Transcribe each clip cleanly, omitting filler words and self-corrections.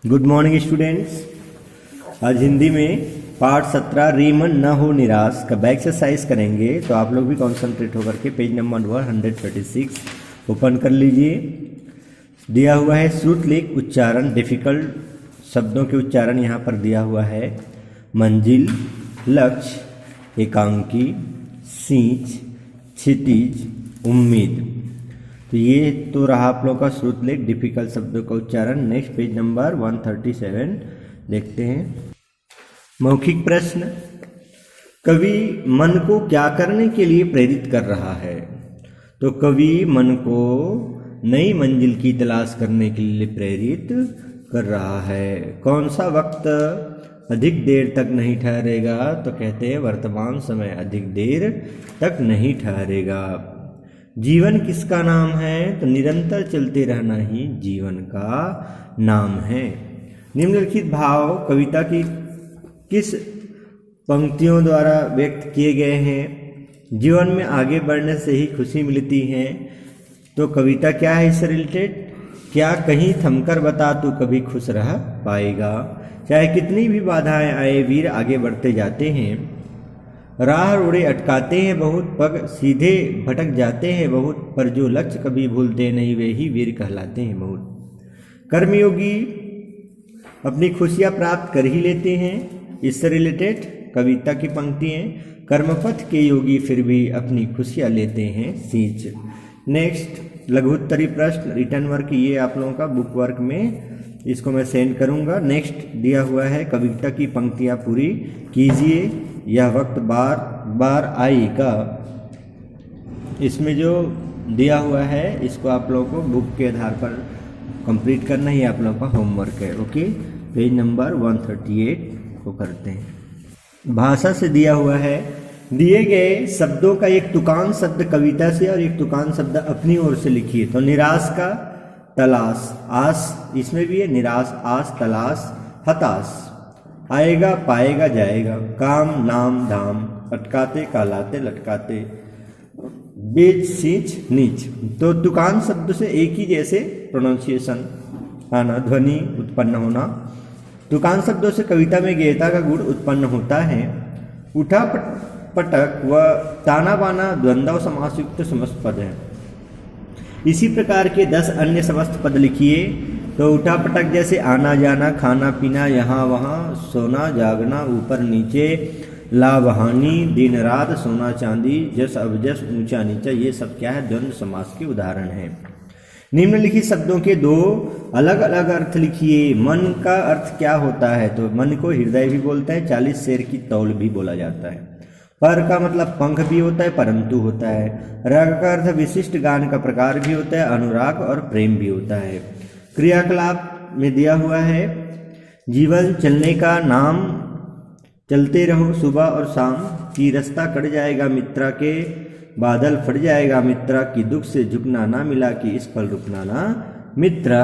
Good morning students. आज हिंदी में part 17 रे मन न हो निराश का एक्सरसाइज करेंगे, तो आप लोग भी कॉन्सेंट्रेट होकर के पेज नंबर 136 ओपन कर लीजिए। दिया हुआ है श्रुत लेख उच्चारण, डिफिकल्ट शब्दों के उच्चारण यहाँ पर दिया हुआ है। मंजिल, लक्ष्य, एकांकी, सींच, क्षितिज, उम्मीद। तो ये तो रहा आप लोगों का श्रुत लेख डिफिकल्ट शब्दों का उच्चारण। नेक्स्ट पेज नंबर 137 देखते हैं। मौखिक प्रश्न, कवि मन को क्या करने के लिए प्रेरित कर रहा है? तो कवि मन को नई मंजिल की तलाश करने के लिए प्रेरित कर रहा है। कौन सा वक्त अधिक देर तक नहीं ठहरेगा? तो कहते हैं वर्तमान समय अधिक देर तक नहीं ठहरेगा। जीवन किसका नाम है? तो निरंतर चलते रहना ही जीवन का नाम है। निम्नलिखित भाव कविता की किस पंक्तियों द्वारा व्यक्त किए गए हैं? जीवन में आगे बढ़ने से ही खुशी मिलती है। तो कविता क्या है इससे रिलेटेड? क्या कहीं थमकर बता तू कभी खुश रह पाएगा? चाहे कितनी भी बाधाएं आए वीर आगे बढ़ते जाते हैं। राह रोड़े अटकाते हैं बहुत, पग सीधे भटक जाते हैं बहुत, पर जो लक्ष्य कभी भूलते नहीं वे ही वीर कहलाते हैं बहुत। कर्मयोगी अपनी खुशियाँ प्राप्त कर ही लेते हैं। इससे रिलेटेड कविता की पंक्ति है। कर्मपथ के योगी फिर भी अपनी खुशियाँ लेते हैं सींच। नेक्स्ट लघुत्तरी प्रश्न रिटर्न वर्क, ये आप लोगों का बुक वर्क में इसको मैं सेंड करूँगा। नेक्स्ट दिया हुआ है कविता की पंक्तियाँ पूरी कीजिए, यह वक्त बार बार आएगा। इसमें जो दिया हुआ है इसको आप लोगों को बुक के आधार पर कंप्लीट करना ही आप लोगों का होमवर्क है। ओके, पेज नंबर 138 को करते हैं। भाषा से दिया हुआ है, दिए गए शब्दों का एक तुकान शब्द कविता से और एक तुकान शब्द अपनी ओर से लिखिए। तो निराश का तलाश, आस इसमें भी है, निराश, आस, तलाश, हताश। आएगा, पाएगा, जाएगा, काम, नाम, धाम, अटकाते, कहलाते, लटकाते, बीच, सींच, नीच। तो तुकान शब्द से एक ही जैसे प्रोनाउंसिएशन आना, ध्वनि उत्पन्न होना। तुकान शब्दों से कविता में गेयता का गुण उत्पन्न होता है। उठा पटक व ताना बाना द्वंद्व समासयुक्त समस्त पद है। इसी प्रकार के 10 अन्य समस्त पद लिखिए। तो उठा पटक जैसे आना जाना, खाना पीना, यहाँ वहाँ, सोना जागना, ऊपर नीचे, लाभ हानि, दिन रात, सोना चांदी, जस अवजस, ऊंचा नीचा, ये सब क्या है? द्वंद्व समास के उदाहरण हैं। निम्नलिखित शब्दों के 2 अलग अलग अर्थ लिखिए। मन का अर्थ क्या होता है? तो मन को हृदय भी बोलते हैं, 40 शेर की तौल भी बोला जाता है। पर का मतलब पंख भी होता है, परंतु होता है। राग का अर्थ विशिष्ट गान का प्रकार भी होता है, अनुराग और प्रेम भी होता है। क्रियाकलाप में दिया हुआ है, जीवन चलने का नाम, चलते रहो सुबह और शाम, की रास्ता कट जाएगा मित्रा के, बादल फट जाएगा मित्रा, की दुख से झुकना ना मिला, कि इस पल रुकना ना मित्रा।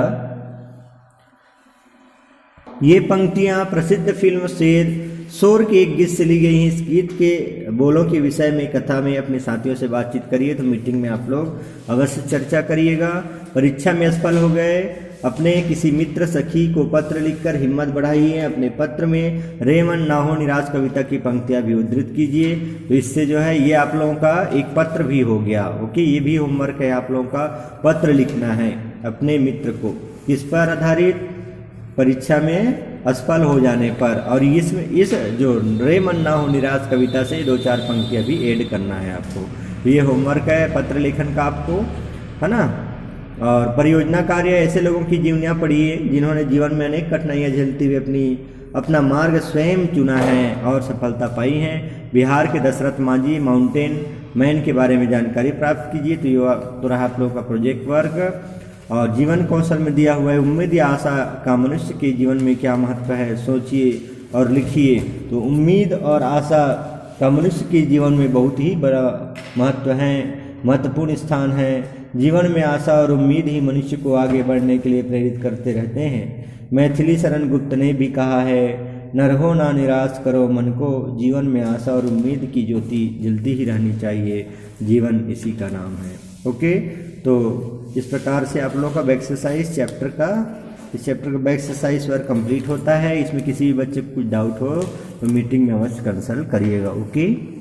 ये पंक्तियां प्रसिद्ध फिल्म शोर के एक गीत से ली गई हैं। इस गीत के बोलों के विषय में कथा में अपने साथियों से बातचीत करिए। तो मीटिंग में आप लोग अवश्य चर्चा करिएगा। परीक्षा में असफल हो गए, अपने किसी मित्र सखी को पत्र लिखकर हिम्मत बढ़ाइए। अपने पत्र में रे मन ना हो निराश कविता की पंक्तियां भी उद्धृत कीजिए। तो इससे जो है ये आप लोगों का एक पत्र भी हो गया। ओके, ये भी होमवर्क है आप लोगों का। पत्र लिखना है अपने मित्र को, किस पर आधारित? परीक्षा में असफल हो जाने पर। और इसमें इस जो रे मन ना हो निराश कविता से 2-4 पंक्तियां भी ऐड करना है आपको। तो ये होमवर्क है पत्र लेखन का आपको, है ना। और परियोजना कार्य ऐसे लोगों की जीवनियाँ पढ़िए जिन्होंने जीवन में अनेक कठिनाइयाँ झेलते हुए अपना मार्ग स्वयं चुना है और सफलता पाई है। बिहार के दशरथ मांझी माउंटेन मैन के बारे में जानकारी प्राप्त कीजिए। तो ये तो रहा आप लोगों का प्रोजेक्ट वर्क। और जीवन कौशल में दिया हुआ है, उम्मीद या आशा का मनुष्य के जीवन में क्या महत्व है, सोचिए और लिखिए। तो उम्मीद और आशा का मनुष्य के जीवन में बहुत ही बड़ा महत्व है, महत्वपूर्ण स्थान है। जीवन में आशा और उम्मीद ही मनुष्य को आगे बढ़ने के लिए प्रेरित करते रहते हैं। मैथिली शरण गुप्त ने भी कहा है, न रहो ना निराश करो मन को, जीवन में आशा और उम्मीद की ज्योति जलती ही रहनी चाहिए, जीवन इसी का नाम है। ओके, तो इस प्रकार से आप लोगों का एक्सरसाइज चैप्टर का इस चैप्टर का बैक एक्सरसाइज वर्क कंप्लीट होता है। इसमें किसी भी बच्चे को कुछ डाउट हो तो मीटिंग में अवश्य कंसल्ट करिएगा। ओके।